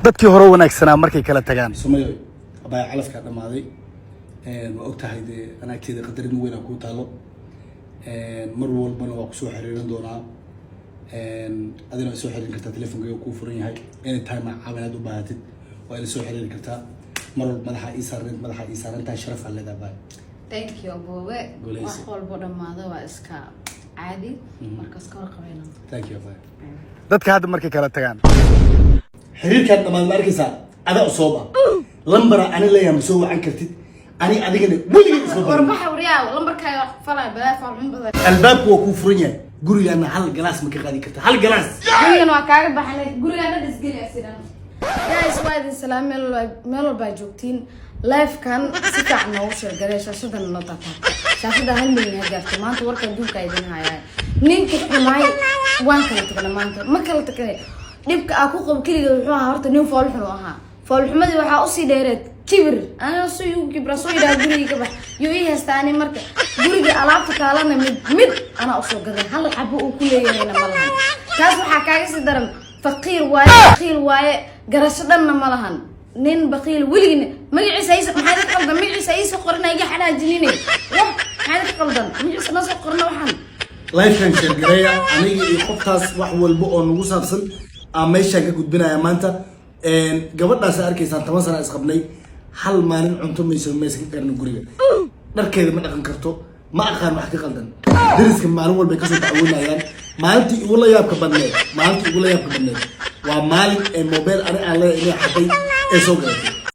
dadkii hore wanaagsanaa markay kala tagaan Soomaaliya abay calafka dhamaaday waa ogtahay ana keeda qadarin weyn ku taalo mar walbana waa ku soo xiriirin doonaa adina soo xiriirin kartaa telefoonka ku furan yahay anytime caawinaad u baahatid waa ila soo xiriirin kartaa mar walba madaxa ii saarantaa sharaf aan leedahay. Thank you Bowe. Wax walba dhamaado waa iska caadi markaas ka warqabayna. Thank you Bowe. dadka hadda markay kala tagaan xiriirkan dhamaad markaysa ada usooba lambara ani leeyahay soo wacan kartid ani adigana waligeed isma war waxa wariyaa lambarkaaga wax falay balaa faalmin badan albaabku waa ku furan yahay gurigana hal galaas ma ka qaadi kartaa hal galaas gurigana waa kaaga baxnay gurigana disgeli asidan guys waa idin salaam meel walba joogtiin live kan si fiican oo sheegay shaashadan noo tata shaashada hal milyan gaartay maanta warka duulka idin hayay ninka xumay waan kala tagnaa maanta ma kala tagnay dibka aan ku qabo kaliya wuxuu ahaa horta nin fool xun ahaa fool xumadii waxa u sii dheereed kibir ana soo yu kibra soo ila guriga bax yu ii hastaani marka guriga alaabta kaalana mid ana u soo gaday hal xabo uu ku leeyahay malahan taas waxa kaaga si daran faqiir waaye garasho dhanna malahan nin baqiil wiliina magaciisa ay maxay qaldan magaciisa ay soo qornayga xanaajinine maxay qaldan magaciisa na soo qorna waxan live kan sheegaya aniga iyo qoftaas wax walba oo nagu saabsan meesha ka gudbinaya maanta gabadhaas arkaysan 10 sano isqabnay hal maalin cunto meesha ka qarno guriga dharkeeda ma dhaqan karto ma aqaan wax ka qaldan dariska maalin walba ka soo tacawinayaan maalintii ugu la yaabka badneed waa maalin mobile ani aan leeyahay xaday ee soo gaartay